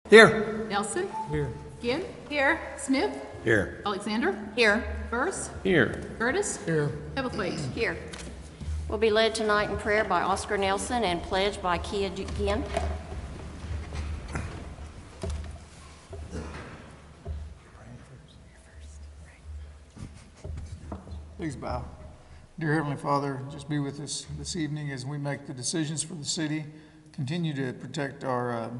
Here. Nelson. Here. Ginn. Here. Smith. Here. Alexander. Here. Burris. Here. Curtis. Here. Hebblethwaite. Here. We'll be led tonight in prayer by Oscar Nelson and pledged by Kia Ginn. Please bow. Dear Heavenly Father, just be with us this evening as we make the decisions for the city. Continue to protect our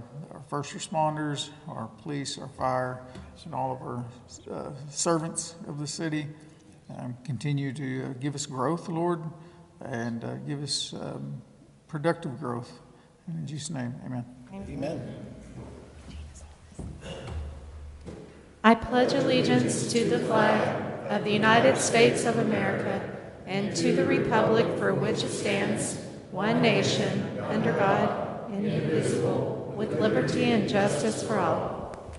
first responders, our police, our fire, and all of our servants of the city. Continue to give us growth, Lord, and give us productive growth. In Jesus' name, amen. Amen. I pledge allegiance to the flag of the United States of America and to the republic for which it stands, one nation, under God, indivisible, with liberty and justice for all.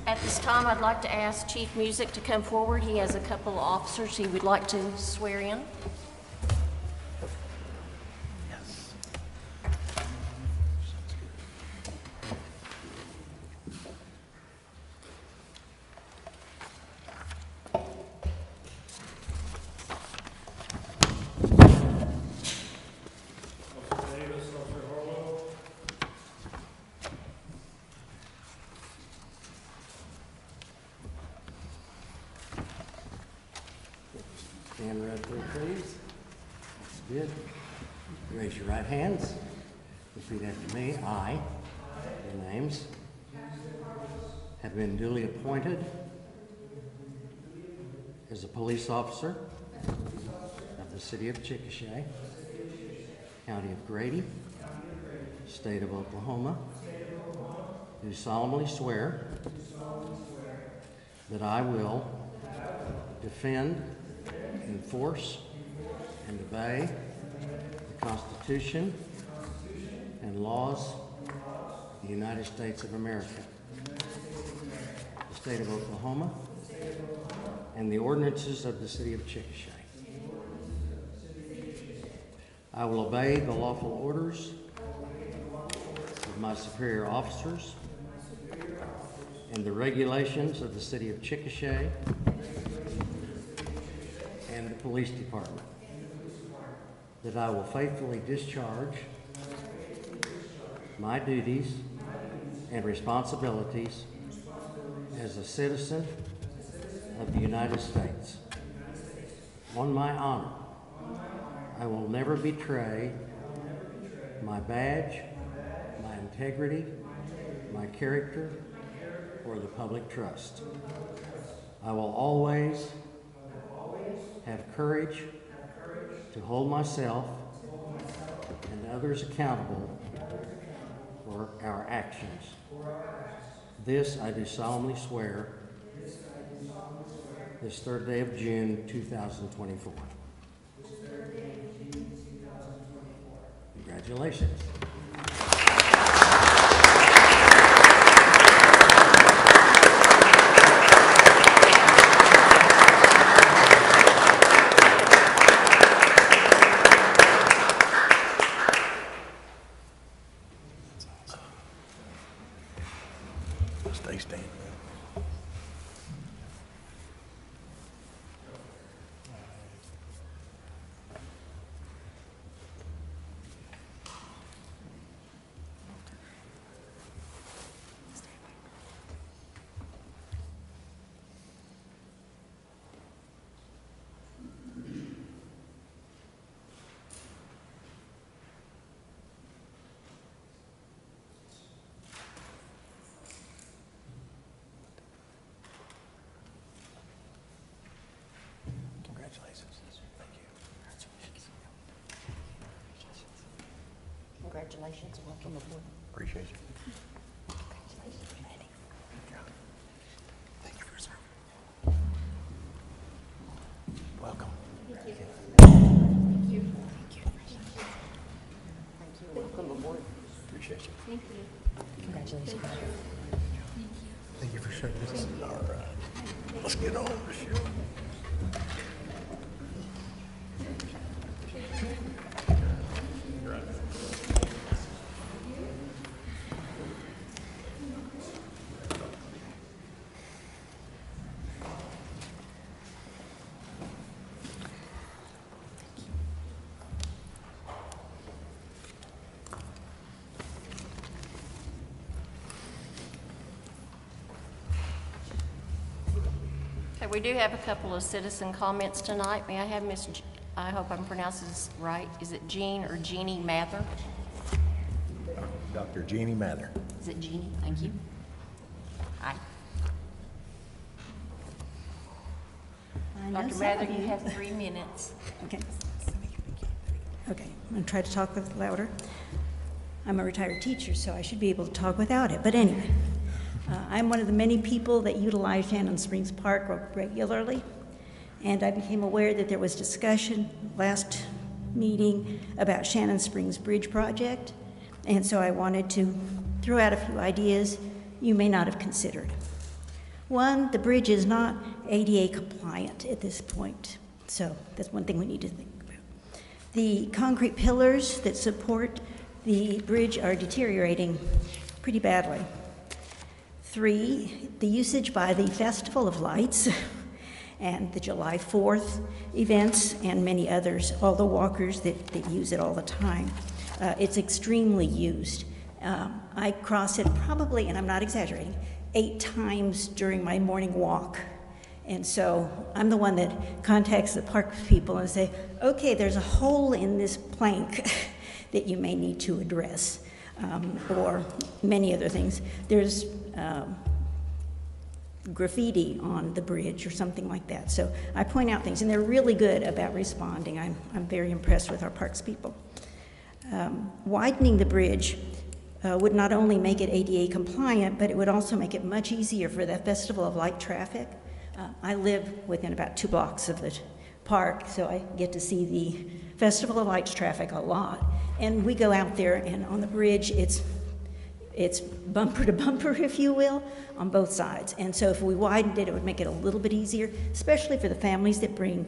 At this time, I'd like to ask Chief Music to come forward. He has a couple of officers he would like to swear in. Stand right there, please. That's good. Raise your right hands. Repeat after me. I, your names, have been duly appointed as a police officer of the city of Chickasha, county of Grady, state of Oklahoma. Do solemnly swear that I will defend, enforce, and obey the Constitution and laws of the United States of America, the state of Oklahoma, and the ordinances of the city of Chickasha. I will obey the lawful orders of my superior officers and the regulations of the city of Chickasha and the police department, that I will faithfully discharge my duties and responsibilities as a citizen of the United States. On my honor, I will never betray my badge, my integrity, my character, or the public trust. I will always have courage to hold myself and others accountable for our actions. This I do solemnly swear this 3rd day of June, 2024. Congratulations. Stay standing. Congratulations. Welcome aboard. Appreciate you. Congratulations, Maddie. Thank you for serving. Welcome. Thank you. Thank you. Thank you. Welcome aboard. Appreciate you. Thank you. Congratulations. Thank you for serving us. All right. Let's get on with the show. Okay, we do have a couple of citizen comments tonight. May I have I hope I'm pronouncing this right. Is it Jean or Jeannie Mather? Dr. Jeannie Mather. Is it Jeannie? Thank you. Hi. Dr. Mather, you have 3 minutes. Okay. Okay, I'm going to try to talk louder. I'm a retired teacher, so I should be able to talk without it. But anyway, I'm one of the many people that utilize Shannon Springs Park regularly, and I became aware that there was discussion last meeting about Shannon Springs Bridge project, and so I wanted to throw out a few ideas you may not have considered. One, the bridge is not ADA compliant at this point, so that's one thing we need to think about. The concrete pillars that support the bridge are deteriorating pretty badly. 3, the usage by the Festival of Lights and the July 4th events and many others, all the walkers that use it all the time. It's extremely used. I cross it probably, and I'm not exaggerating, 8 times during my morning walk. And so I'm the one that contacts the park people and say, okay, there's a hole in this plank that you may need to address, or many other things. There's graffiti on the bridge or something like that. So I point out things, and they're really good about responding. I'm very impressed with our parks people. Widening the bridge would not only make it ADA compliant, but it would also make it much easier for the Festival of Light traffic. I live within about 2 blocks of the park, so I get to see the Festival of Lights traffic a lot. And we go out there, and on the bridge, it's bumper to bumper, if you will, on both sides. And so if we widened it, it would make it a little bit easier, especially for the families that bring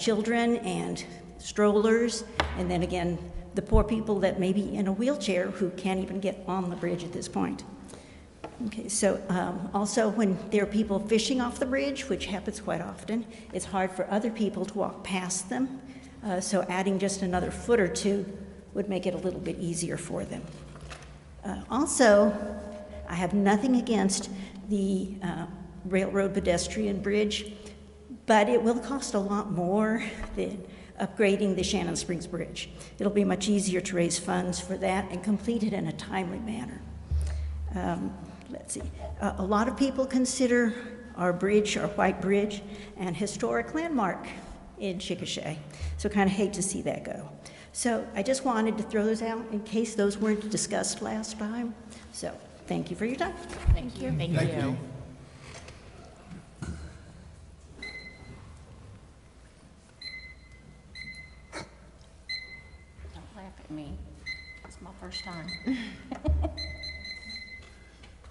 children and strollers, and then again, the poor people that may be in a wheelchair who can't even get on the bridge at this point. Okay, so also when there are people fishing off the bridge, which happens quite often, it's hard for other people to walk past them. So adding just another foot or 2 would make it a little bit easier for them. Also, I have nothing against the railroad pedestrian bridge, but it will cost a lot more than upgrading the Shannon Springs Bridge. It'll be much easier to raise funds for that and complete it in a timely manner. Let's see, a lot of people consider our bridge, our White Bridge, an historic landmark in Chickasha. So kind of hate to see that go. So I just wanted to throw those out in case those weren't discussed last time. So thank you for your time. Thank you. Thank you. Don't laugh at me. It's my first time.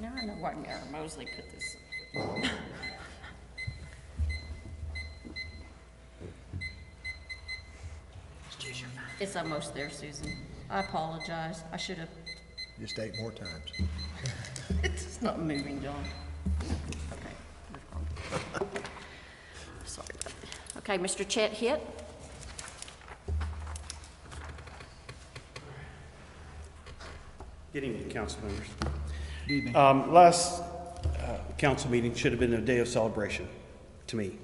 Now I know why Mayor Mosley put this. It's almost there, Susan. I apologize. I should have. Just 8 more times. It's not moving, John. Okay. Sorry about that. Okay, Mr. Chet Hitt. Good evening, council members. Good evening. Last council meeting should have been a day of celebration to me.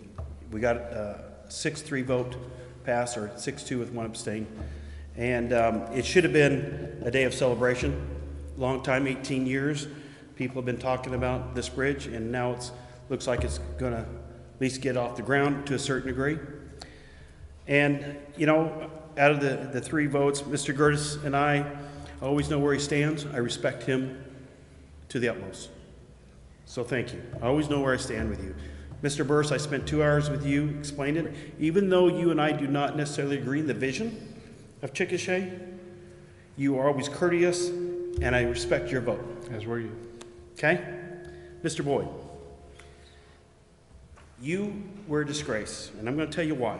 We got a 6-3 vote passed, or 6-2 with 1 abstain. And it should have been a day of celebration. Long time, 18 years. People have been talking about this bridge, and now it looks like it's going to at least get off the ground to a certain degree. And, you know, out of the 3 votes, Mr. Gertis and I always know where he stands. I respect him to the utmost. So thank you. I always know where I stand with you. Mr. Burris, I spent 2 hours with you explaining it. Even though you and I do not necessarily agree in the vision of Chickasha, you are always courteous, and I respect your vote. As were you. Okay? Mr. Boyd, you were a disgrace, and I'm going to tell you why.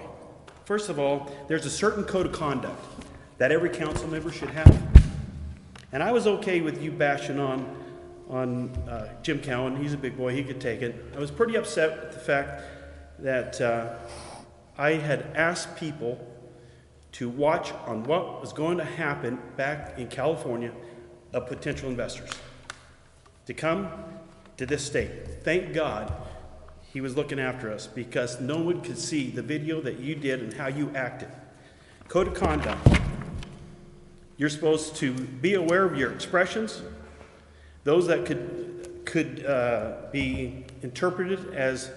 First of all, there's a certain code of conduct that every council member should have. And I was okay with you bashing on Jim Cowan. He's a big boy, he could take it. I was pretty upset with the fact that I had asked people to watch on what was going to happen back in California of potential investors to come to this state. Thank God he was looking after us because no one could see the video that you did and how you acted. Code of conduct. You're supposed to be aware of your expressions, those that could be interpreted as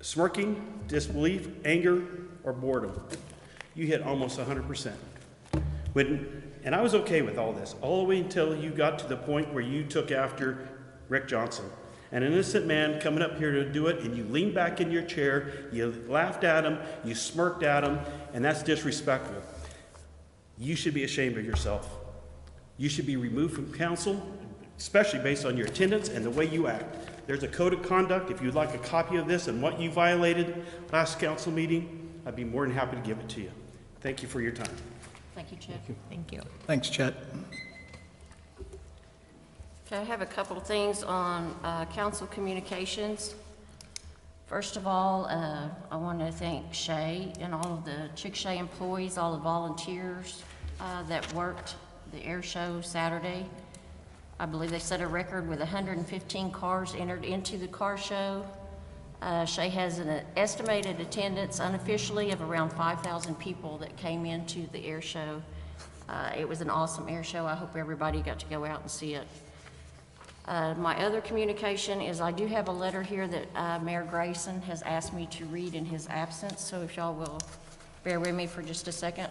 smirking, disbelief, anger, or boredom. You hit almost 100%. And I was okay with all this, all the way until you got to the point where you took after Rick Johnson. An innocent man coming up here to do it, and you leaned back in your chair, you laughed at him, you smirked at him, and that's disrespectful. You should be ashamed of yourself. You should be removed from council, especially based on your attendance and the way you act. There's a code of conduct. If you'd like a copy of this and what you violated last council meeting, I'd be more than happy to give it to you. Thank you for your time. Thank you, Chet. Thank you. Thanks, Chet. Okay, I have a couple of things on council communications. First of all, I want to thank Shay and all of the Chick-Shay employees, all the volunteers that worked the air show Saturday. I believe they set a record with 115 cars entered into the car show. Shay has an estimated attendance unofficially of around 5,000 people that came into the air show. It was an awesome air show. I hope everybody got to go out and see it. My other communication is I do have a letter here that Mayor Grayson has asked me to read in his absence, so if y'all will bear with me for just a second.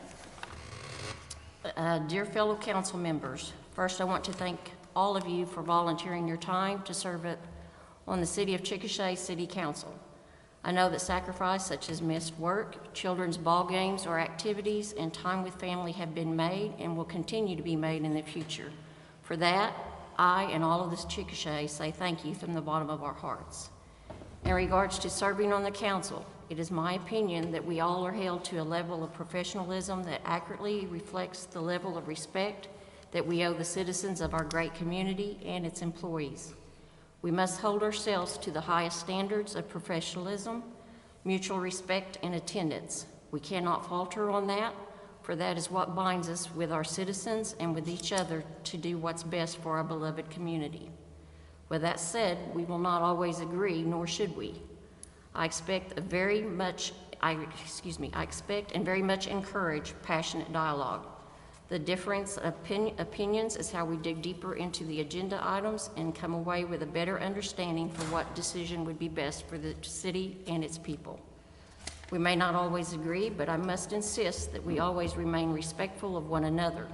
Dear fellow council members, first I want to thank all of you for volunteering your time to serve on the City of Chickasha City Council. I know that sacrifice such as missed work, children's ball games or activities, and time with family have been made and will continue to be made in the future. For that, I and all of this Chickasha say thank you from the bottom of our hearts. In regards to serving on the council, it is my opinion that we all are held to a level of professionalism that accurately reflects the level of respect that we owe the citizens of our great community and its employees. We must hold ourselves to the highest standards of professionalism, mutual respect, and attendance. We cannot falter on that, for that is what binds us with our citizens and with each other to do what's best for our beloved community. With that said, we will not always agree, nor should we. I expect and very much encourage passionate dialogue. The difference of opinions is how we dig deeper into the agenda items and come away with a better understanding for what decision would be best for the city and its people. We may not always agree, but I must insist that we always remain respectful of one another.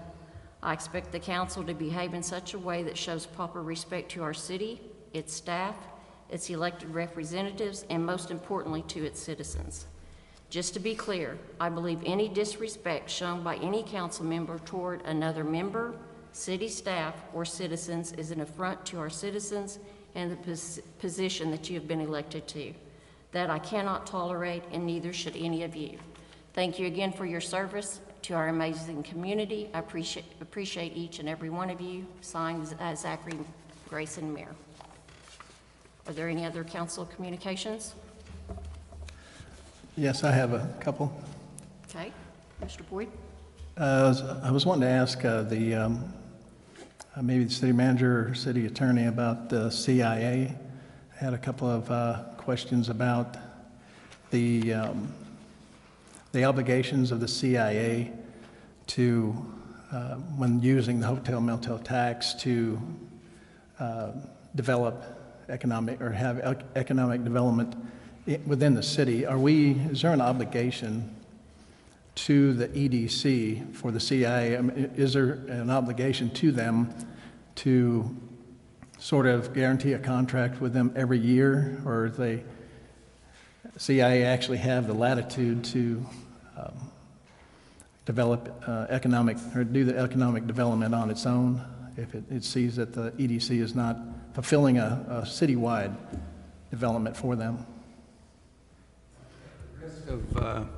I expect the council to behave in such a way that shows proper respect to our city, its staff, its elected representatives, and most importantly to its citizens. Just to be clear, I believe any disrespect shown by any council member toward another member, city staff, or citizens is an affront to our citizens and the position that you have been elected to. That I cannot tolerate, and neither should any of you. Thank you again for your service to our amazing community. I appreciate each and every one of you. Signed, Zachary Grayson, Mayor. Are there any other council communications? Yes, I have a couple. Okay, Mr. Boyd. I was wanting to ask maybe the city manager or city attorney about the CIA. I had a couple of questions about the obligations of the CIA to, when using the hotel-motel tax to develop economic or have economic development within the city. Is there an obligation to the EDC for the CIA? I mean, is there an obligation to them to sort of guarantee a contract with them every year, or do the CIA actually have the latitude to develop economic or do the economic development on its own if it sees that the EDC is not fulfilling a citywide development for them? Of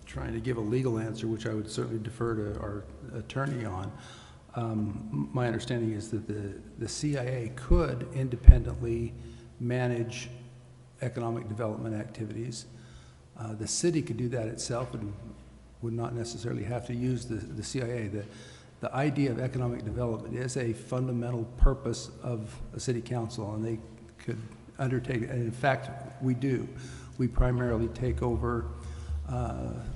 trying to give a legal answer, which I would certainly defer to our attorney on, my understanding is that the CIA could independently manage economic development activities. The city could do that itself and would not necessarily have to use the CIA. The idea of economic development is a fundamental purpose of a city council, and they could undertake, and in fact, we do. We primarily take over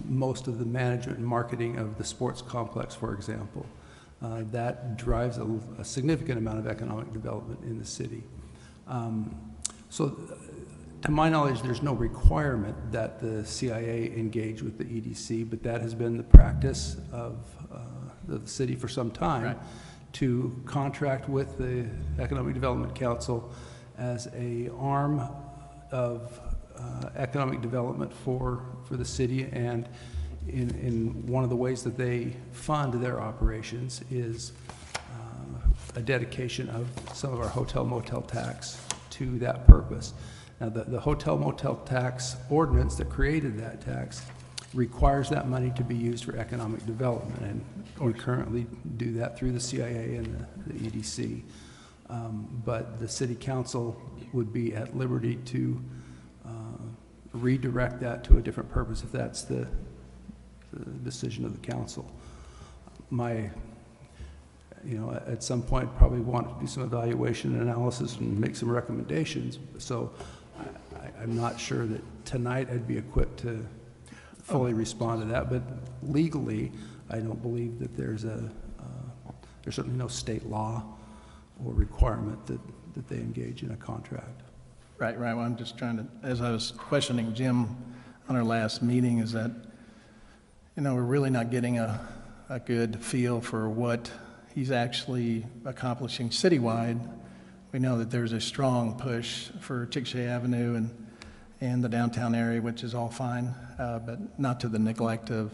most of the management and marketing of the sports complex, for example. That drives a significant amount of economic development in the city. So to my knowledge, there's no requirement that the CIA engage with the EDC, but that has been the practice of the city for some time, Right. to contract with the Economic Development Council as a arm of economic development for the city. And in one of the ways that they fund their operations is a dedication of some of our hotel motel tax to that purpose. Now, the hotel motel tax ordinance that created that tax requires that money to be used for economic development, and we currently do that through the CIA and the EDC. But the city council would be at liberty to redirect that to a different purpose if that's the decision of the council. At some point, probably want to do some evaluation and analysis and make some recommendations. So I'm not sure that tonight I'd be equipped to fully respond to that, but legally, I don't believe that there's certainly no state law or requirement that they engage in a contract. Right. Well, I'm just trying to, as I was questioning Jim on our last meeting, is that, we're really not getting a good feel for what he's actually accomplishing citywide. We know that there's a strong push for Chickasha Avenue and the downtown area, which is all fine, but not to the neglect of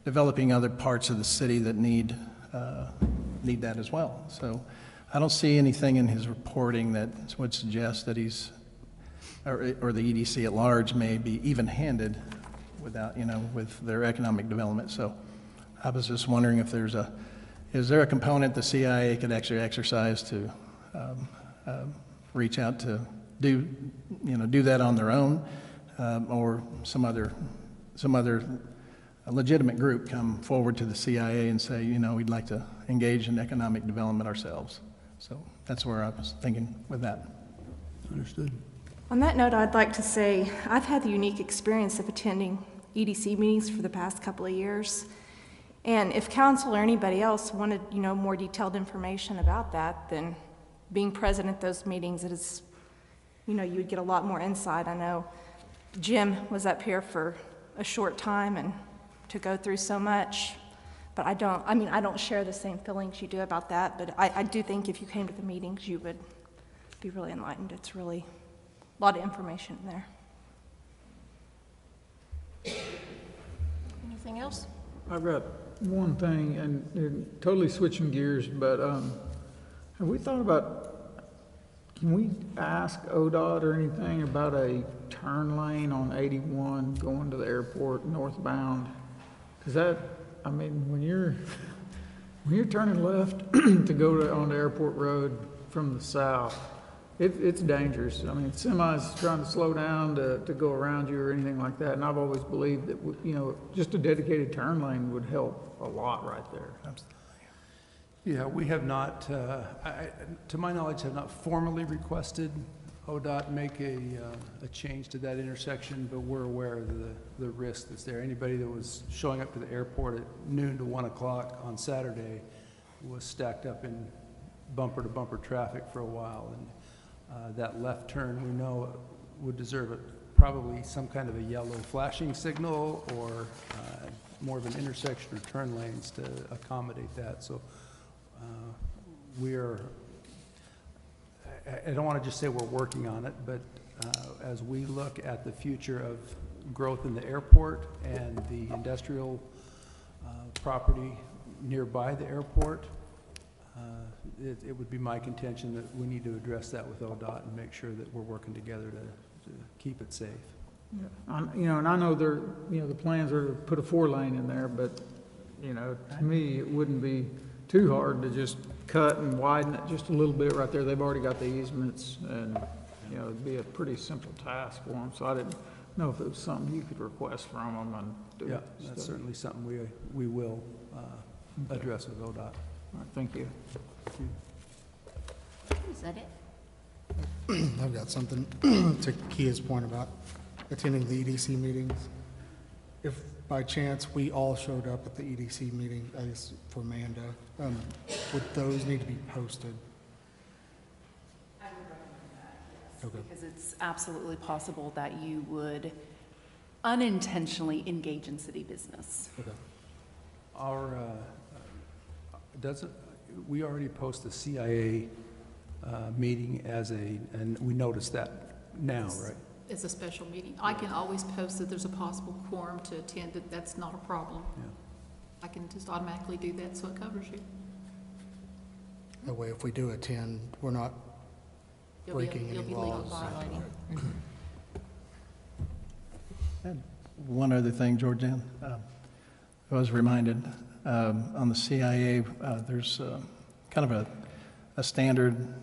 developing other parts of the city that need that as well. So I don't see anything in his reporting that would suggest that he's, or the EDC at large may be even-handed without, with their economic development. So I was just wondering if is there a component the CIA could actually exercise to reach out to do that on their own, or some other legitimate group come forward to the CIA and say, we'd like to engage in economic development ourselves. So that's where I was thinking with that. Understood. On that note, I'd like to say I've had the unique experience of attending EDC meetings for the past couple of years. And if council or anybody else wanted, more detailed information about that, then being present at those meetings, it is, you would get a lot more insight. I know Jim was up here for a short time and to go through so much, but I don't share the same feelings you do about that, but I do think if you came to the meetings, you would be really enlightened. It's really a lot of information in there. Anything else? I've got one thing, and totally switching gears, but have we thought about, can we ask ODOT or anything about a turn lane on 81 going to the airport northbound? Because when you're turning left to go onto Airport Road from the south, it's dangerous. Semis trying to slow down to go around you or anything like that. And I've always believed that, just a dedicated turn lane would help a lot right there. Absolutely. Yeah, we have not, to my knowledge, have not formally requested ODOT make a change to that intersection, but we're aware of the risk that's there. Anybody that was showing up to the airport at noon to 1 o'clock on Saturday was stacked up in bumper-to-bumper traffic for a while, and that left turn, we know, would deserve probably some kind of a yellow flashing signal or more of an intersection or turn lanes to accommodate that. So I don't want to just say we're working on it, but as we look at the future of growth in the airport and the industrial property nearby the airport, it would be my contention that we need to address that with ODOT and make sure that we're working together to keep it safe. Yeah. And I know the plans are to put a 4-lane in there, but, to me, it wouldn't be too hard to just cut and widen it just a little bit right there. They've already got the easements, and, it'd be a pretty simple task for them. So I didn't know if it was something you could request from them and do. Yeah, that's certainly something we will address with ODOT. All right, thank you. Is that it? I've got something to Kia's point about attending the EDC meetings. If by chance we all showed up at the EDC meeting, I guess for Amanda, would those need to be posted? I would recommend that, yes. Okay. Because it's absolutely possible that you would unintentionally engage in city business. Okay. Our, we already post the CIA meeting as and we notice that now, right? It's a special meeting. I can always post that there's a possible quorum to attend it. That's not a problem. Yeah. I can just automatically do that, so it covers you. That way, if we do attend, we're not breaking You'll any be legal laws. violating. And one other thing, Georgianne, I was reminded on the CIA, there's kind of a standard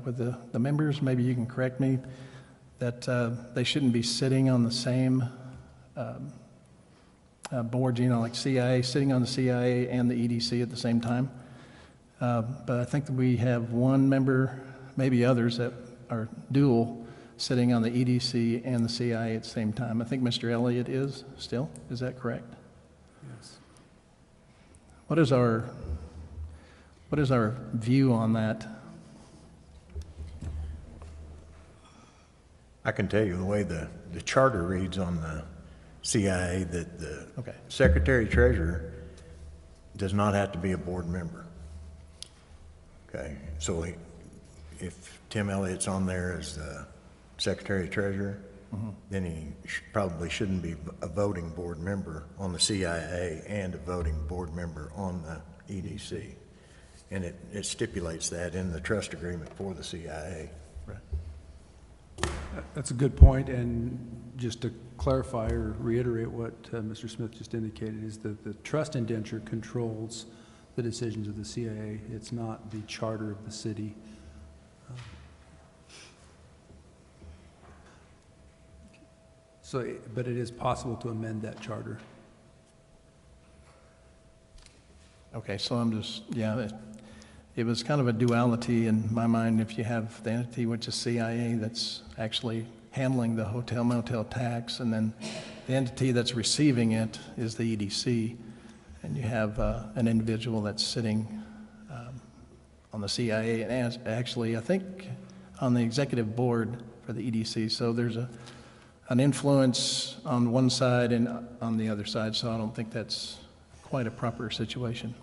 with the members, maybe you can correct me, that they shouldn't be sitting on the same board, you know, like CIA, sitting on the CIA and the EDC at the same time. But I think that we have one member, maybe others, that are dual, sitting on the EDC and the CIA at the same time. I think Mr. Elliott is still. Is that correct? Yes. What is our view on that? I can tell you the way the charter reads on the CIA, that the Okay. Secretary-Treasurer does not have to be a board member. Okay, so if Tim Elliott's on there as the Secretary-Treasurer, then he probably shouldn't be a voting board member on the CIA and a voting board member on the EDC. And it stipulates that in the trust agreement for the CIA. Right. That's a good point, and just to clarify or reiterate what Mr. Smith just indicated, is that the trust indenture controls the decisions of the CIA. It's not the charter of the city. But it is possible to amend that charter. Okay, so I'm just, yeah, it was kind of a duality in my mind. If you have the entity, which is CIA, that's actually handling the hotel motel tax, and then the entity that's receiving it is the EDC, and you have an individual that's sitting on the CIA, and actually, I think, on the executive board for the EDC. So there's an influence on one side and on the other side, so I don't think that's quite a proper situation.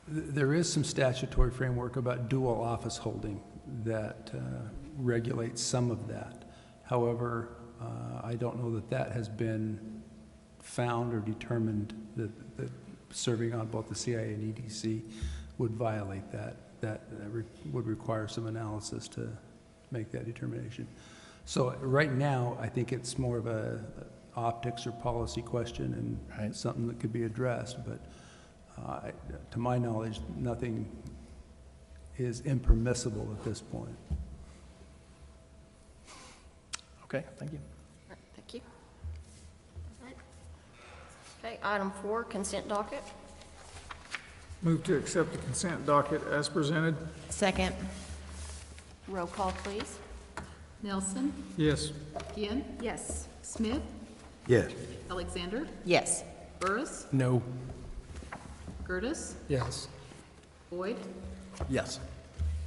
There is some statutory framework about dual office holding that regulates some of that. However, I don't know that has been found or determined that serving on both the CIA and EDC would violate that. That would require some analysis to make that determination. So right now, I think it's more of a optics or policy question, and right. Something that could be addressed, but to my knowledge, nothing is impermissible at this point. Okay, thank you. All right, thank you. All right. Okay, item 4, consent docket. Move to accept the consent docket as presented. Second. Roll call, please. Nelson, Yes. Ginn, Yes. Smith, Yes. Alexander, Yes. Burris, No. Curtis, Yes. Boyd, Yes.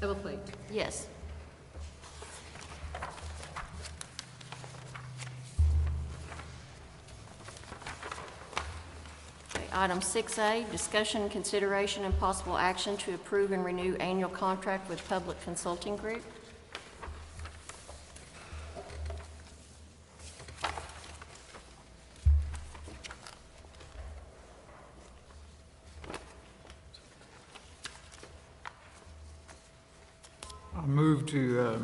Everplate. Yes. Okay, item 6A, discussion, consideration, and possible action to approve and renew annual contract with Public Consulting Group. I move to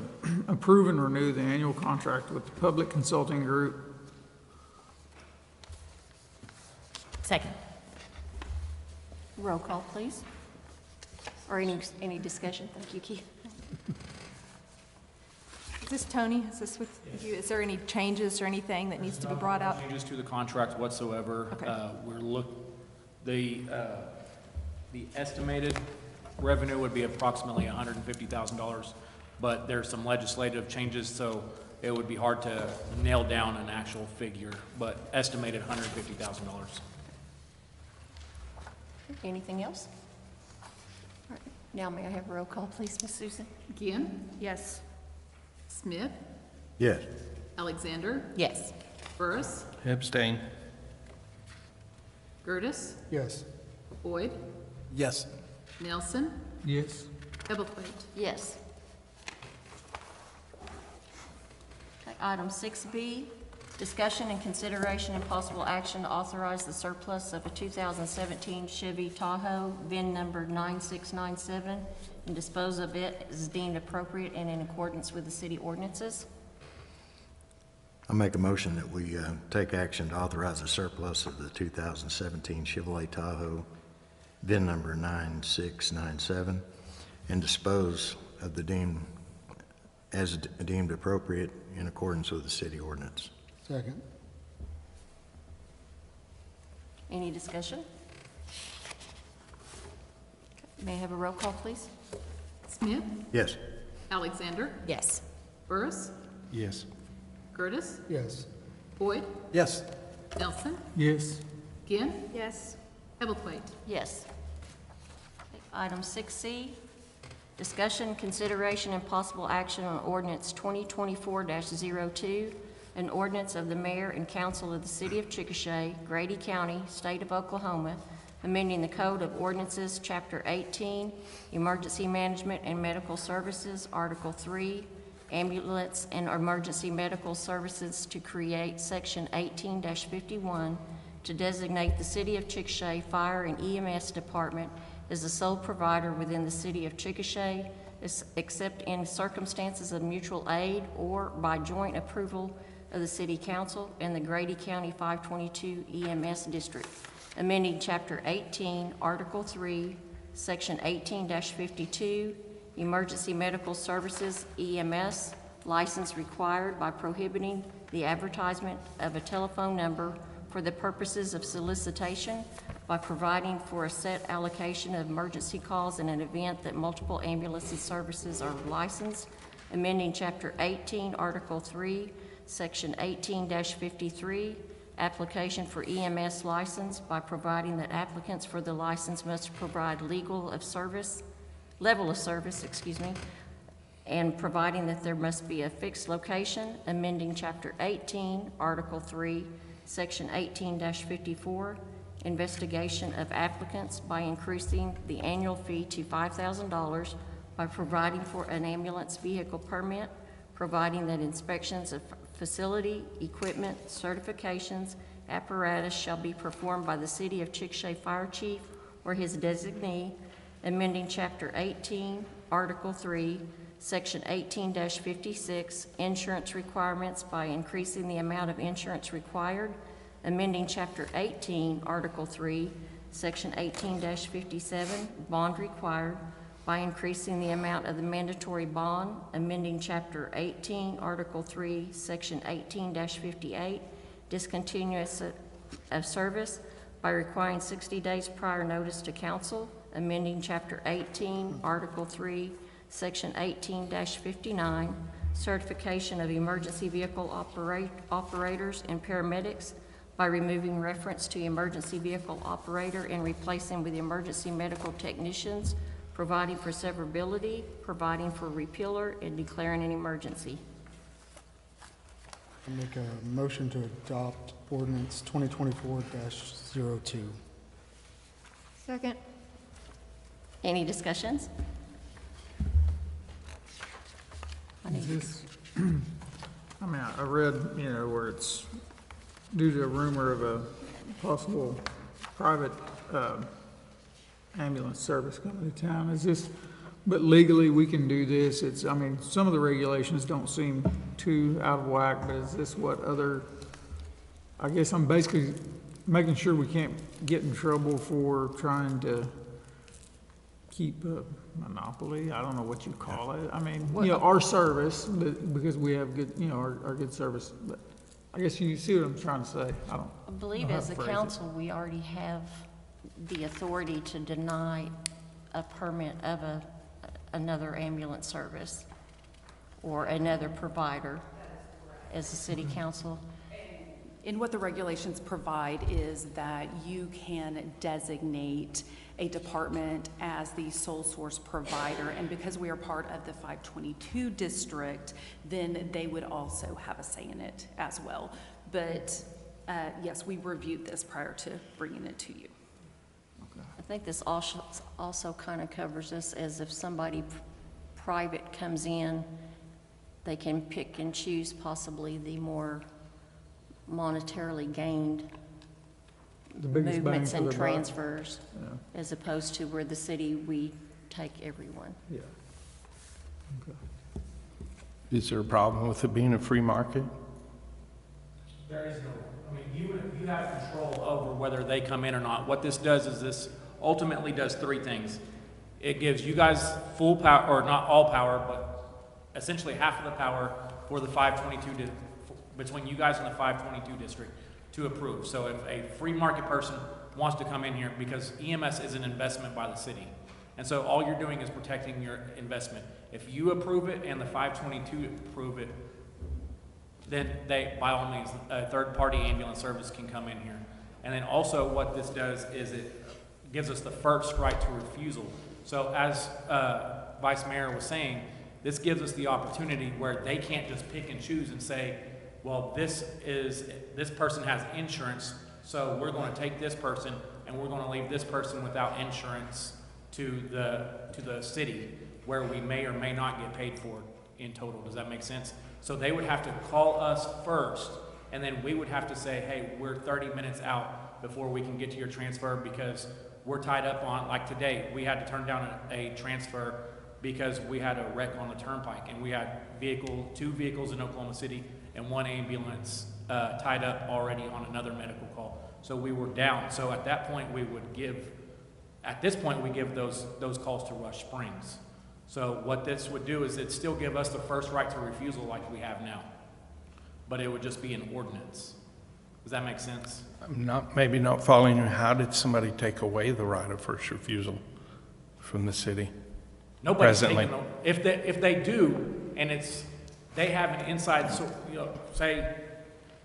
approve and renew the annual contract with the Public Consulting Group. Second. Roll call, please. Or any discussion? Thank you, Keith. Is this Tony? Is this with you? Is there any changes or anything that needs to be brought up? Changes to the contract whatsoever. Okay. The estimated revenue would be approximately $150,000, but there's some legislative changes, so it would be hard to nail down an actual figure, but estimated $150,000. Anything else? All right. Now may I have a roll call, please, Ms. Susan? Ginn, Yes. Smith, Yes. Alexander, Yes. Burris, Abstain. Curtis, Yes. Boyd, Yes. Nelson, Yes. Ebblethwaite. Yes. Okay, item 6B, discussion and consideration and possible action to authorize the surplus of a 2017 Chevy Tahoe, VIN number 9697, and dispose of it as deemed appropriate and in accordance with the city ordinances. I make a motion that we take action to authorize the surplus of the 2017 Chevrolet Tahoe, VIN number 9697, and dispose of the deemed appropriate in accordance with the city ordinance. Second. Any discussion? Okay, may I have a roll call, please? Smith, Yes. Alexander, Yes. Burris, Yes. Curtis, Yes. Boyd, Yes. Nelson, Yes. Ginn, Yes. Ebblethwaite. Yes. Okay, item 6C, discussion, consideration, and possible action on ordinance 2024-02, an ordinance of the mayor and council of the city of Chickasha, Grady County, state of Oklahoma, amending the Code of Ordinances, Chapter 18, Emergency Management and Medical Services, Article 3, Ambulance and Emergency Medical Services, to create Section 18-51 to designate the City of Chickasha Fire and EMS Department as the sole provider within the City of Chickasha, except in circumstances of mutual aid or by joint approval of the City Council and the Grady County 522 EMS District, amending Chapter 18, Article 3, Section 18-52, Emergency Medical Services, EMS, license required by prohibiting the advertisement of a telephone number for the purposes of solicitation, by providing for a set allocation of emergency calls in an event that multiple ambulance services are licensed, amending Chapter 18, Article 3, Section 18-53, application for EMS license, by providing that applicants for the license must provide level of service, and providing that there must be a fixed location, amending Chapter 18, Article 3, Section 18-54, investigation of applicants, by increasing the annual fee to $5,000, by providing for an ambulance vehicle permit, providing that inspections of facility, equipment, certifications, apparatus shall be performed by the City of Chickasha Fire Chief or his designee, amending Chapter 18, Article 3, Section 18-56, insurance requirements, by increasing the amount of insurance required, amending Chapter 18, Article 3, Section 18-57, bond required, by increasing the amount of the mandatory bond, amending Chapter 18, Article 3, Section 18-58, discontinuance of service, by requiring 60 days prior notice to council, amending Chapter 18, Article 3, Section 18-59, certification of emergency vehicle operators and paramedics, by removing reference to emergency vehicle operator and replacing with emergency medical technicians, providing for severability, providing for repealer, and declaring an emergency. I make a motion to adopt ordinance 2024-02. Second. Any discussions? Is this, I mean, I read, where it's due to a rumor of a possible private ambulance service coming to town. Is this, but legally we can do this? It's, I mean, some of the regulations don't seem too out of whack, but is this what other, I guess I'm basically making sure we can't get in trouble for trying to keep a monopoly. I don't know what you call it. I mean, our service, but because we have good, our good service. But I guess you see what I'm trying to say. I believe as a council, we already have the authority to deny a permit of another ambulance service or another provider as a city council? And what the regulations provide is that you can designate a department as the sole source provider, and because we are part of the 522 district, then they would also have a say in it as well. But yes, we reviewed this prior to bringing it to you. I think this also kind of covers us as if somebody private comes in, they can pick and choose possibly the more monetarily gained The biggest bang movements for and the buck. transfers, Yeah. as opposed to where the city, we take everyone. Yeah. Okay. Is there a problem with it being a free market? There is no, I mean, you have control over whether they come in or not. What this does is this ultimately does three things. It gives you guys full power, or not all power, but essentially half of the power for the 522, between you guys and the 522 district to approve. So if a free market person wants to come in here, because EMS is an investment by the city. And so all you're doing is protecting your investment. If you approve it and the 522 approve it, then they, by all means, a third-party ambulance service can come in here. And then also what this does is it gives us the first right to refusal. So as Vice Mayor was saying, this gives us the opportunity where they can't just pick and choose and say, well, this person has insurance, so we're going to take this person and we're going to leave this person without insurance to the city, where we may or may not get paid for it in total. Does that make sense? So they would have to call us first, and then we would have to say, hey, we're 30 minutes out before we can get to your transfer because we're tied up on, like today, we had to turn down a transfer because we had a wreck on the turnpike, and we had two vehicles in Oklahoma City and one ambulance tied up already on another medical call. So we were down. So at that point, we give those calls to Rush Springs. So what this would do is it'd still give us the first right to refusal like we have now, but it would just be an ordinance. Does that make sense? I'm maybe not following you. How did somebody take away the right of first refusal from the city? Nobody's presently? taking if they do, and they have an inside, so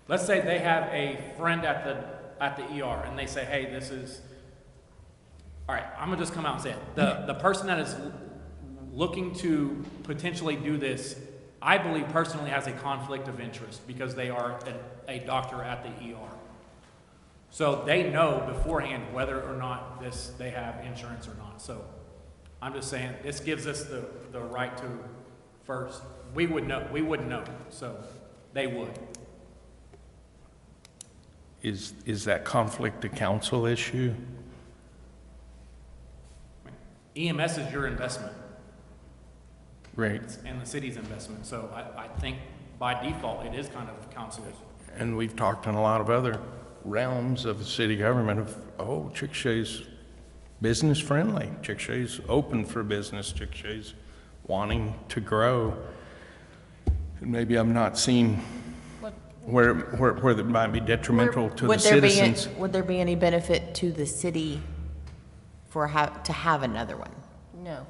let's say they have a friend at the ER, and they say, hey, this is, all right, I'm gonna just come out and say it. The person that is looking to potentially do this, I believe personally has a conflict of interest because they are a doctor at the ER. So they know beforehand whether or not they have insurance or not. So I'm just saying, this gives us the right to first. We wouldn't know, so they would. Is that conflict a council issue? EMS is your investment. Right. And the city's investment. So I think by default, it is kind of council's. And we've talked in a lot of other realms of the city government of, oh, Chickasha's business friendly. Chickasha's open for business. Chickasha's wanting to grow. And maybe I'm not seeing where it might be detrimental to the citizens. Would there be any benefit to the city to have another one? No.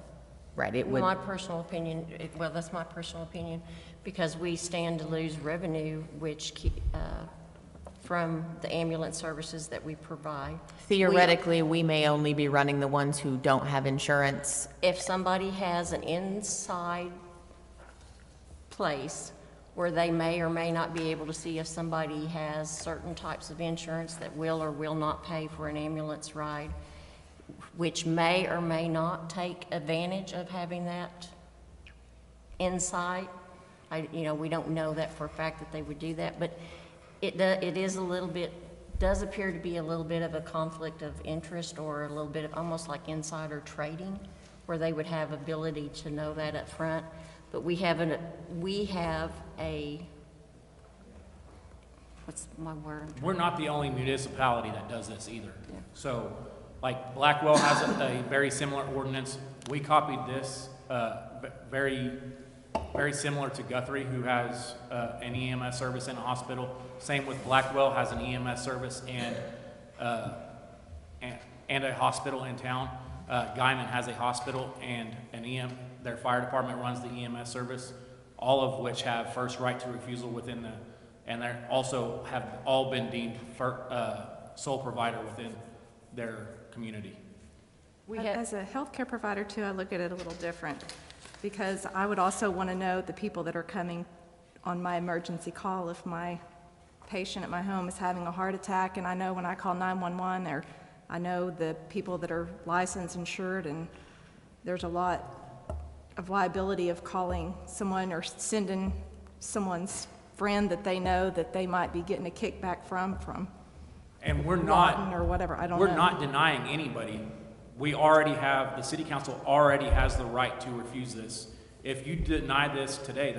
Right, it would. My personal opinion, that's my personal opinion, because we stand to lose revenue, which from the ambulance services that we provide. Theoretically, we may only be running the ones who don't have insurance. If somebody has an inside place where they may or may not be able to see if somebody has certain types of insurance that will or will not pay for an ambulance ride, which may or may not take advantage of having that insight. We don't know that for a fact that they would do that, but it does appear to be a little bit of a conflict of interest, or a little bit of almost like insider trading, where they would have ability to know that up front. But we have what's my word? We're not the only municipality that does this either. Yeah. So, like Blackwell has a very similar ordinance. We copied this, very, very similar to Guthrie, who has an EMS service in a hospital. Same with Blackwell, has an EMS service and a hospital in town. Guyman has a hospital and their fire department runs the EMS service, all of which have first right to refusal within and they also have all been deemed sole provider within their community. As a healthcare provider too, I look at it a little different, because I would also want to know the people that are coming on my emergency call. If my patient at my home is having a heart attack, and I know when I call 911, or I know the people that are licensed, insured, and there's a lot of liability of calling someone or sending someone's friend that they know that they might be getting a kickback from and we're Lawton not, or whatever, I don't know. we're not denying anybody. We already have, the city council already has the right to refuse this. If you deny this today,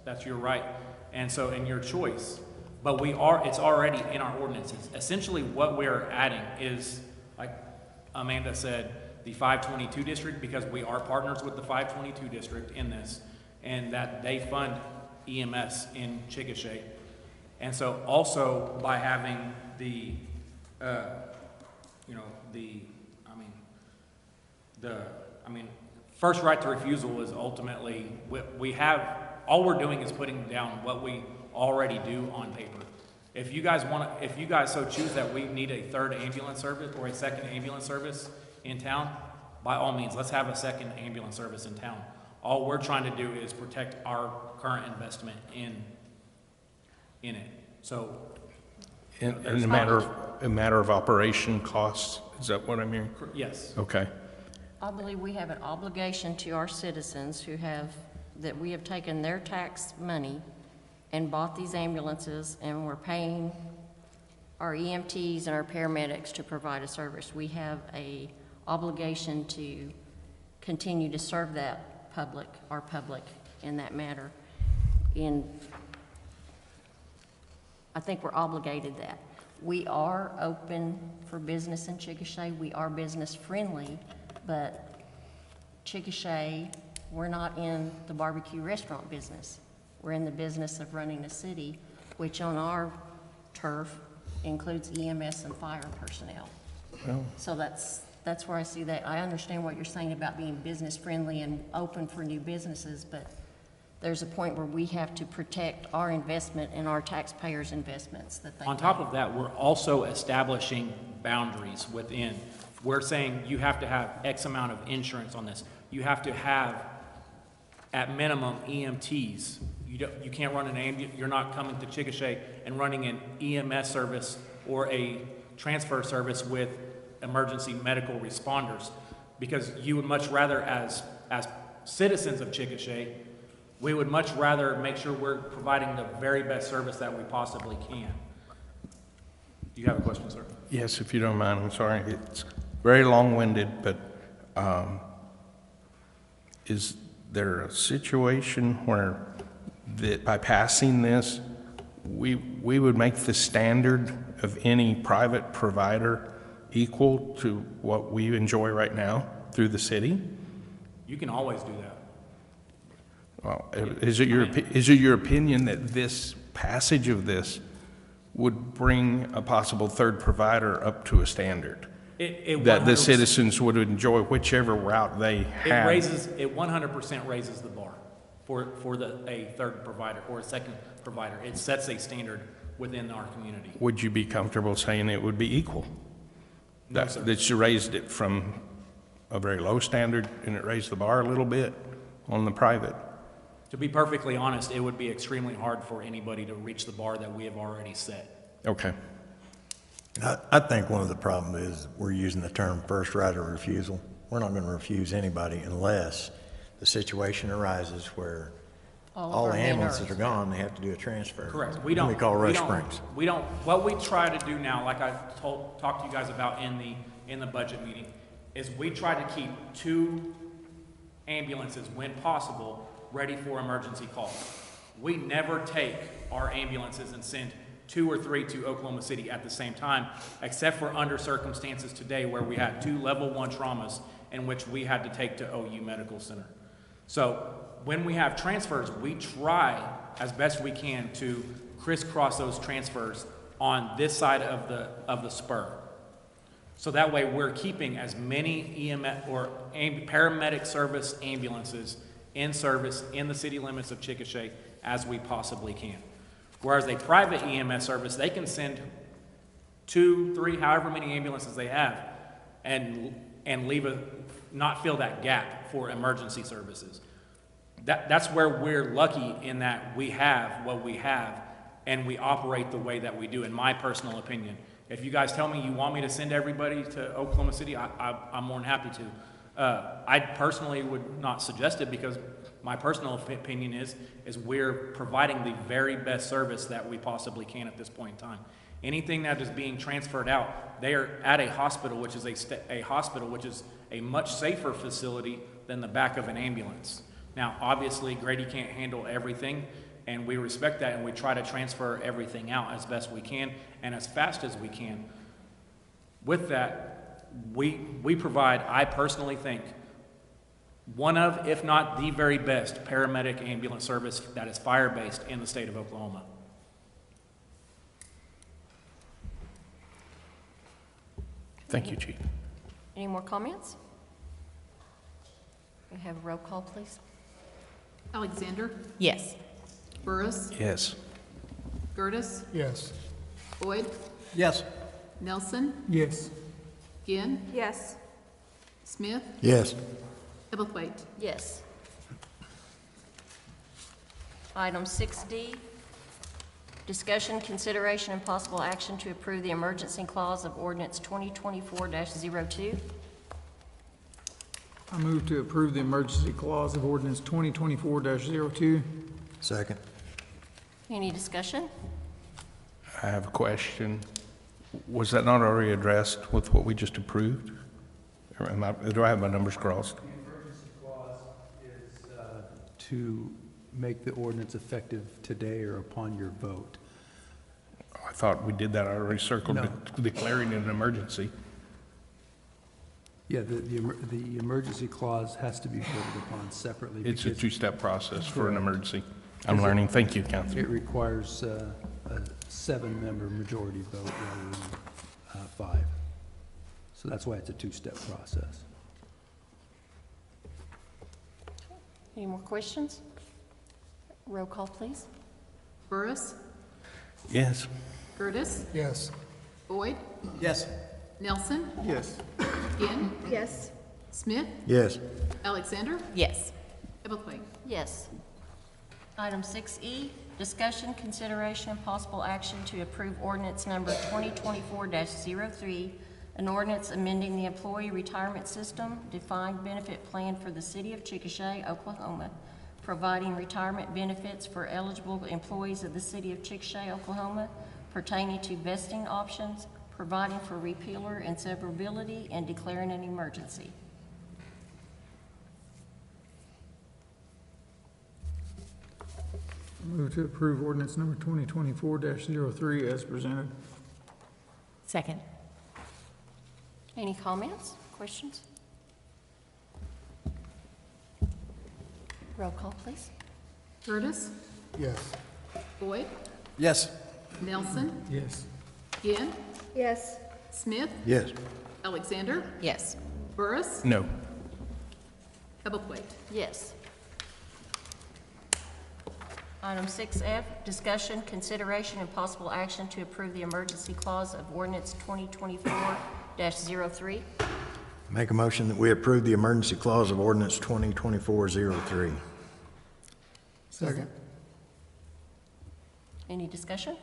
that's your right, and your choice. But it's already in our ordinances. Essentially what we're adding is, like Amanda said, the 522 district, because we are partners with the 522 district in this, and that they fund EMS in Chickasha. And so also by having the, first right to refusal is ultimately, all we're doing is putting down what we already do on paper. If you guys so choose that we need a third ambulance service or a second ambulance service in town, by all means, let's have a second ambulance service in town. All we're trying to do is protect our current investment in it. So, In a matter of operation costs, is that what I'm hearing? yes. Okay. I believe we have an obligation to our citizens that we have taken their tax money and bought these ambulances, and we're paying our EMTs and our paramedics to provide a service. We have a obligation to continue to serve our public in that matter. I think we're obligated that. We are open for business in Chickasha. We are business friendly, but Chickasha, we're not in the barbecue restaurant business. We're in the business of running a city, which on our turf includes EMS and fire personnel. Well, So that's where I see that. I understand what you're saying about being business friendly and open for new businesses, but there's a point where we have to protect our investment and our taxpayers' investments that they On top of that, we're also establishing boundaries within. We're saying you have to have X amount of insurance on this. You have to have, at minimum, EMTs. You can't run an ambulance. You're not coming to Chickasha and running an EMS service or a transfer service with emergency medical responders, because you would much rather, as citizens of Chickasha, we would much rather make sure we're providing the very best service that we possibly can. Do you have a question, sir? yes, if you don't mind, I'm sorry. It's very long-winded, but is there a situation where that by passing this, we would make the standard of any private provider equal to what we enjoy right now through the city? You can always do that. Well, is it your opinion that this passage of this would bring a possible third provider up to a standard? That the citizens would enjoy whichever route they have? It 100% raises the bar for a third provider or a second provider. It sets a standard within our community. Would you be comfortable saying it would be equal? No, sir. That you raised it from a very low standard and it raised the bar a little bit on the private? To be perfectly honest, it would be extremely hard for anybody to reach the bar that we have already set. Okay. I think one of the problems is we're using the term first right of refusal. We're not going to refuse anybody unless the situation arises where all the ambulances are gone, they have to do a transfer. Correct. We call Rush Springs. What we try to do now, like I talked to you guys about in the budget meeting, is we try to keep 2 ambulances, when possible, ready for emergency calls. We never take our ambulances and send 2 or 3 to Oklahoma City at the same time, except for under circumstances today where we had 2 level 1 traumas in which we had to take to OU Medical Center. So when we have transfers, we try as best we can to crisscross those transfers on this side of the spur. So that way, we're keeping as many EMS or paramedic service ambulances in service in the city limits of Chickasha as we possibly can. Whereas a private EMS service, they can send 2, 3, however many ambulances they have, and not fill that gap for emergency services. That's where we're lucky in that we have what we have, and we operate the way that we do, in my personal opinion. If you guys tell me you want me to send everybody to Oklahoma City, I'm more than happy to. I personally would not suggest it because my personal opinion is we're providing the very best service that we possibly can at this point in time. Anything that is being transferred out, they are at a hospital, which is a much safer facility than the back of an ambulance. Now, obviously, Grady can't handle everything, and we respect that, and we try to transfer everything out as best we can and as fast as we can. With that, we provide, I personally think, one of, if not the very best, paramedic ambulance service that is fire-based in the state of Oklahoma. Thank you, Chief. Any more comments? We have a roll call, please. Alexander? Yes. Burris? Yes. Curtis? Yes. Boyd? Yes. Nelson? Yes. Ginn? Yes. Smith? Yes. Ebelthwaite? Yes. Item 6D, discussion, consideration, and possible action to approve the emergency clause of ordinance 2024-02. I move to approve the emergency clause of ordinance 2024-02. Second. Any discussion? I have a question. Was that not already addressed with what we just approved? Or do I have my numbers crossed? The emergency clause is to make the ordinance effective today or upon your vote. I thought we did that. I already circled No. declaring it an emergency. Yeah, the emergency clause has to be voted upon separately. It's a because two-step process for an Correct. emergency. I'm learning. Thank you, Council. It requires a 7-member majority vote rather than 5. So that's why it's a two-step process. Any more questions? Roll call, please. Burris? Yes. Curtis? Yes. Boyd? Yes. Nelson? Yes. Ginn? Yes. Smith? Yes. Alexander? Yes. Ebelthwaite? Yes. Item 6E, discussion, consideration, and possible action to approve ordinance number 2024-03, an ordinance amending the employee retirement system defined benefit plan for the city of Chickasha, Oklahoma, providing retirement benefits for eligible employees of the city of Chickasha, Oklahoma, pertaining to vesting options, providing for repealer and severability, and declaring an emergency. Move to approve ordinance number 2024-03 as presented. Second. Any comments, questions? Roll call, please. Curtis? Yes. Boyd? Yes. Nelson? Yes. Ginn? Yes. Smith? Yes. Alexander? Yes. Burris? No. Ebelthwaite? Yes. Item 6F, discussion, consideration, and possible action to approve the emergency clause of ordinance 2024-03. Make a motion that we approve the emergency clause of ordinance 2024-03. Second. Any discussion?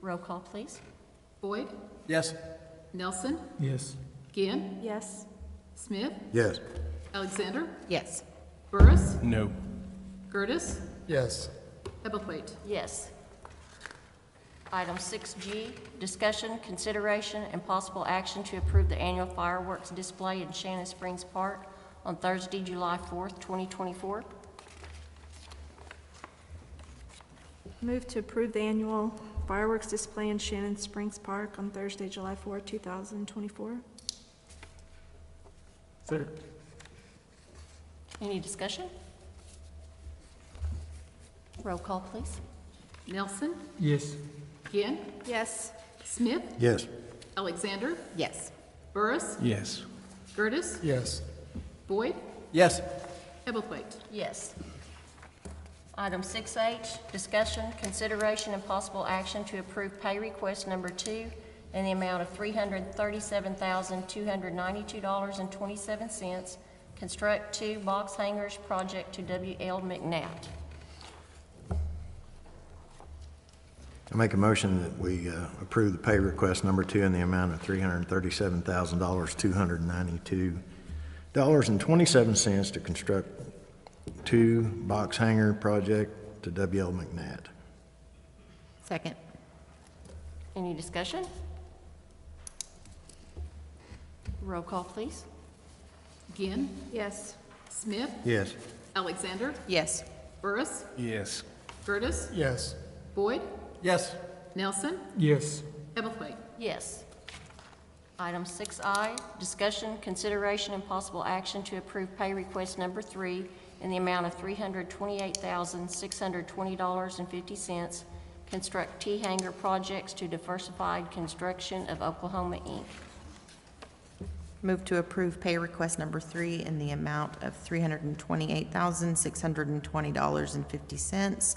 Roll call, please. Boyd? Yes. Nelson? Yes. Ginn? Yes. Smith? Yes. Alexander? Yes. Burris? No. Curtis? Yes. Ebelthwaite? Yes. Item 6G, discussion, consideration, and possible action to approve the annual fireworks display in Shannon Springs Park on Thursday, July 4th, 2024. Move to approve the annual fireworks display in Shannon Springs Park on Thursday, July 4, 2024. Second. Any discussion? Roll call, please. Nelson? Yes. Ginn? Yes. Smith? Yes. Alexander, Yes. Burris, Yes. Curtis, Yes. Boyd, Yes. Ebblethwaite. Yes. Item 6H, discussion, consideration, and possible action to approve pay request number 2 in the amount of $337,292.27, construct 2 box hangers project to W.L. McNatt. I make a motion that we approve the pay request number 2 in the amount of $337,292.27 to construct 2 box hanger project to W.L. McNatt. Second. Any discussion? Roll call, please. Ginn, Yes. Smith, Yes. Alexander, Yes. Burris, Yes. Curtis, Yes. Boyd, Yes. Nelson, Yes. Ebblethwaite. Yes. Item 6I, discussion, consideration, and possible action to approve pay request number 3 in the amount of $328,620.50, construct T-hanger projects to Diversified Construction of Oklahoma, Inc. Move to approve pay request number 3 in the amount of $328,620.50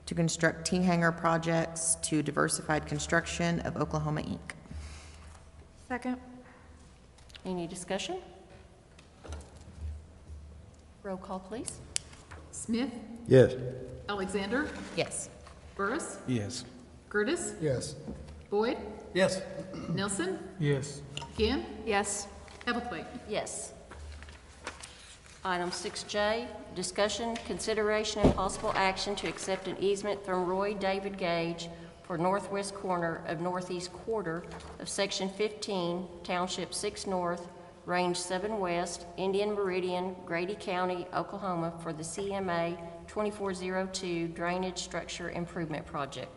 to construct T-hanger projects to Diversified Construction of Oklahoma, Inc. Second. Any discussion? Roll call, please. Smith, Yes. Alexander, Yes. Burris, Yes. Curtis, Yes. Boyd, Yes. Nelson, Yes. Ginn, Yes. Ebblethwaite. Yes. Item 6J, discussion, consideration, and possible action to accept an easement from Roy David Gage for northwest corner of northeast quarter of Section 15, Township 6 North, Range 7 West, Indian Meridian, Grady County, Oklahoma, for the CMA 2402 Drainage Structure Improvement Project.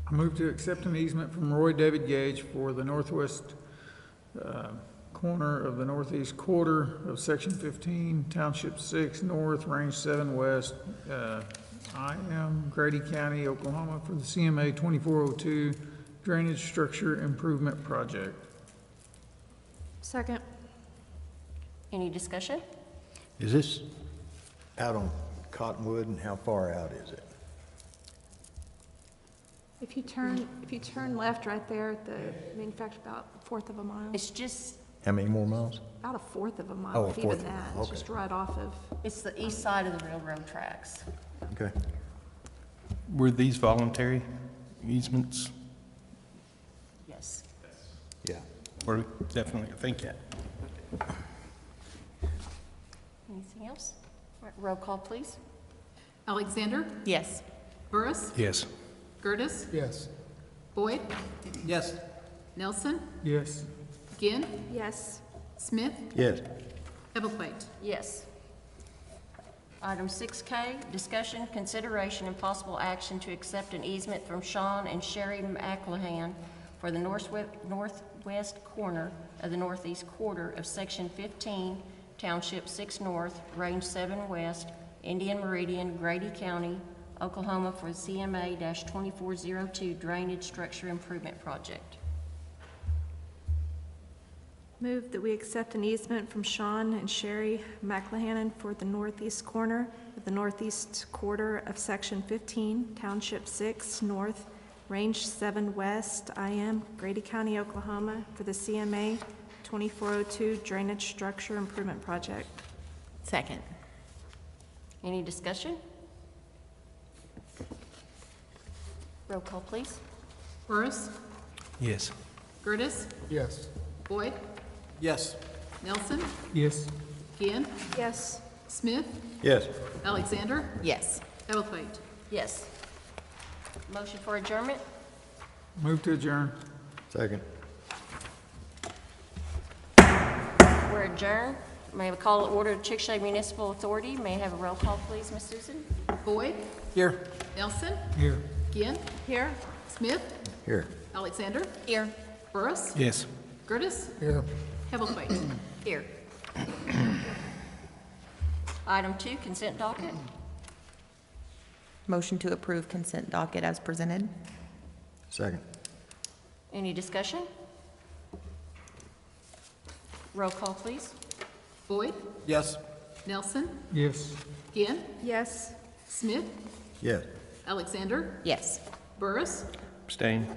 I move to accept an easement from Roy David Gage for the northwest corner of the northeast quarter of Section 15, Township 6 North, Range 7 West, Grady County, Oklahoma, for the CMA 2402 Drainage Structure Improvement Project. Second. Any discussion? Is this out on Cottonwood, and how far out is it? If you turn left right there at the manufacturer, about a fourth of a mile. It's just, How many more miles? About a fourth of a mile, Oh, a if fourth even of a that. mile, It's just right off of. it's the east side of the railroad tracks. Okay. Were these voluntary easements? Yes. Yeah. Or definitely, I think, yeah. Anything else? All right, roll call, please. Alexander, Yes. Burris, Yes. Curtis, Yes. Boyd, Yes. Nelson, Yes. Ginn, Yes. Smith, Yes. Ebblethwaite. Yes. Item 6K, discussion, consideration, and possible action to accept an easement from Sean and Sherry McLahan for the northwest corner of the northeast quarter of Section 15, Township 6 North, Range 7 West, Indian Meridian, Grady County, Oklahoma, for the CMA-2402 Drainage Structure Improvement Project. Move that we accept an easement from Sean and Sherry McLahan for the northeast corner of the northeast quarter of Section 15, Township 6 North, Range 7 West, Grady County, Oklahoma, for the CMA 2402 Drainage Structure Improvement Project. Second. Any discussion? Roll call, please. Burris, Yes. Curtis, Yes. Boyd, Yes. Nelson, Yes. Ginn, Yes. Smith, Yes. Alexander, Yes. Ebblethwaite. Yes. Motion for adjournment? Move to adjourn. Second. We're adjourned. May I have a call to order to Chickasha Municipal Authority? May I have a roll call, please, Ms. Susan? Boyd, Here. Nelson, Here. Ginn, Here. Smith, Here. Alexander, Here. Burris, Yes. Curtis, Here. Ebblethwaite. Here. Item 2, consent docket. Motion to approve consent docket as presented. Second. Any discussion? Roll call, please. Boyd, Yes. Nelson, Yes. Ginn, Yes. Smith, Yes. Alexander, Yes. Burris, Abstain.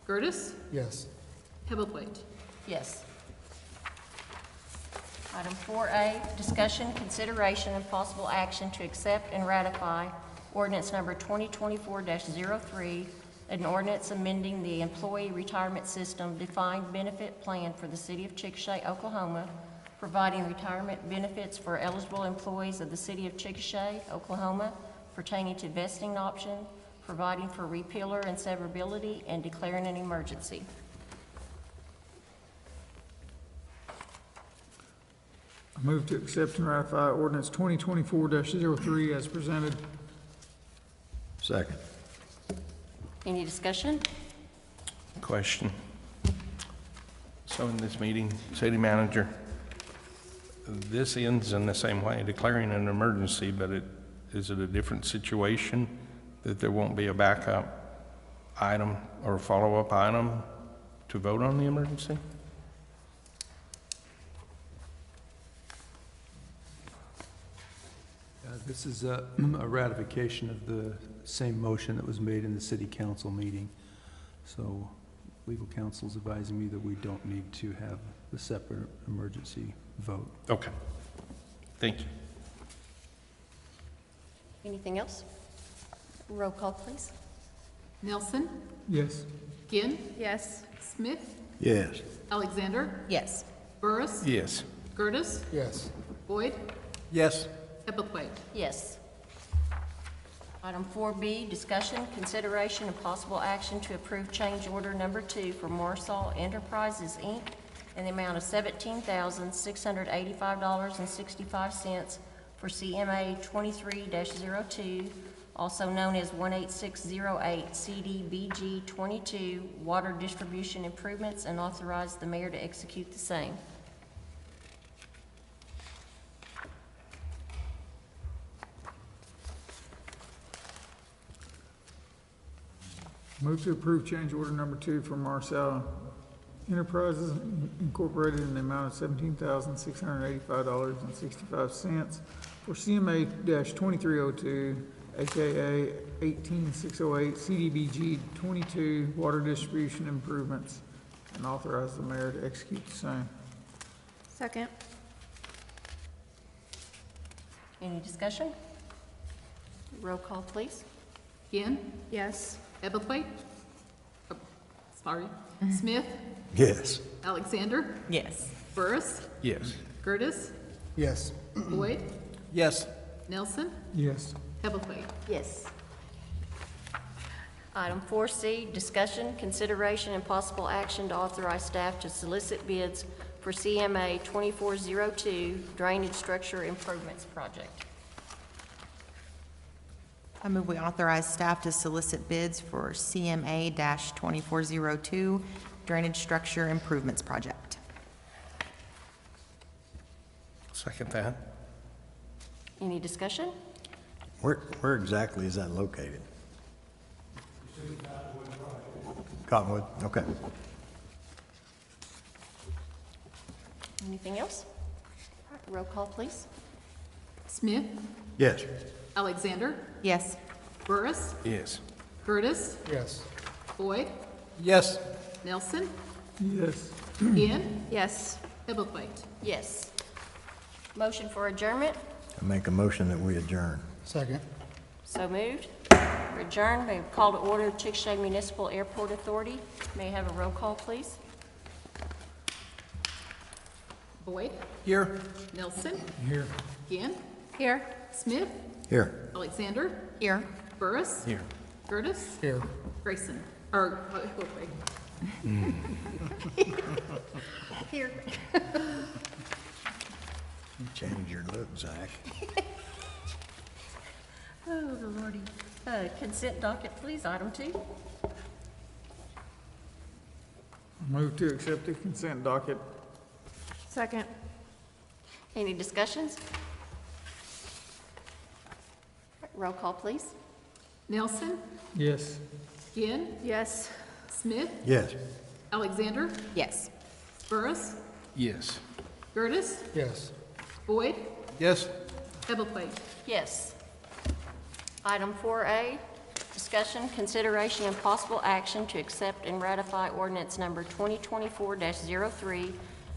Curtis, Yes. Hebblethwaite. Yes. Item 4A, discussion, consideration, and possible action to accept and ratify ordinance number 2024-03, an ordinance amending the Employee Retirement System Defined Benefit Plan for the City of Chickasha, Oklahoma, providing retirement benefits for eligible employees of the City of Chickasha, Oklahoma, pertaining to vesting option, providing for repealer and severability, and declaring an emergency. I move to accept and ratify ordinance 2024-03 as presented. Second. Any discussion? Question. So in this meeting, city manager, this ends in the same way, declaring an emergency, but is it a different situation that there won't be a backup item or follow-up item to vote on the emergency? This is a ratification of the same motion that was made in the city council meeting. So legal counsel is advising me that we don't need to have the separate emergency vote. Okay. Thank you. Anything else? Roll call, please. Nelson, Yes. Ginn, Yes. Smith, Yes. Alexander, Yes. Burris, Yes. Curtis, Yes. Boyd, Yes. Hebblethwaite. Yes. Item 4B, discussion, consideration, and possible action to approve change order number 2 for Marsall Enterprises, Inc. in the amount of $17,685.65 for CMA 23-02, also known as 18608 CDBG 22, water distribution improvements, and authorize the mayor to execute the same. Move to approve change order number 2 for Marcel Enterprises Incorporated in the amount of $17,685.65 for CMA-2302, AKA 18608 CDBG 22 water distribution improvements, and authorize the mayor to execute the same. Second. Any discussion? Roll call, please. Ginn, Yes. Hebblethwaite, Smith, Yes. Alexander, Yes. Burris, Yes. Curtis, Yes. Boyd, Yes. Nelson, Yes. Hebblethwaite. Yes. Item 4C, discussion, consideration, and possible action to authorize staff to solicit bids for CMA 2402 Drainage Structure Improvements Project. I move we authorize staff to solicit bids for CMA-2402 Drainage Structure Improvements Project. Second that. Any discussion? Where exactly is that located? Cottonwood, okay. Anything else? All right, roll call, please. Smith, Yes. Alexander, Yes. Burris, Yes. Curtis, Yes. Boyd, Yes. Nelson, Yes. Ginn, Yes. Hebblethwaite. Yes. Motion for adjournment? I make a motion that we adjourn. Second. So moved. For adjourn, may we call to order Chickasha Municipal Airport Authority. May I have a roll call, please? Boyd, Here. Nelson, Here. Ginn, Here. Smith, Here. Alexander, Here. Burris, Here. Curtis, Here. Grayson, or, Hebblethwaite. Here. You changed your look, Zach. Oh, Lordy. Consent docket, please, item 2. Move to accept the consent docket. Second. Any discussions? Roll call, please. Nelson, Yes. Ginn, Yes. Smith, Yes. Alexander, Yes. Burris, Yes. Curtis, Yes. Boyd, Yes. Ebbleplate. Yes. Item 4A, discussion, consideration, and possible action to accept and ratify ordinance number 2024-03,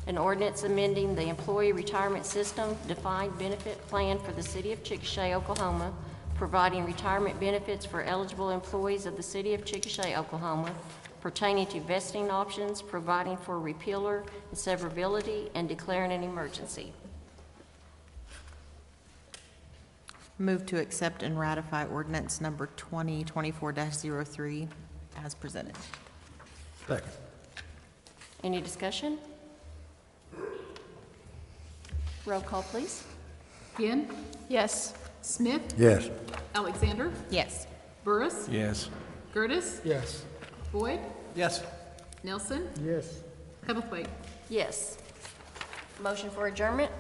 an ordinance amending the Employee Retirement System Defined Benefit Plan for the City of Chickasha, Oklahoma, providing retirement benefits for eligible employees of the City of Chickasha, Oklahoma, pertaining to vesting options, providing for repealer and severability, and declaring an emergency. Move to accept and ratify ordinance number 2024-03 as presented. Second. Any discussion? Roll call, please. Ginn, Yes. Smith, Yes. Alexander, Yes. Burris, Yes. Curtis, Yes. Boyd, Yes. Nelson, Yes. Ebbleplate. Yes. Motion for adjournment?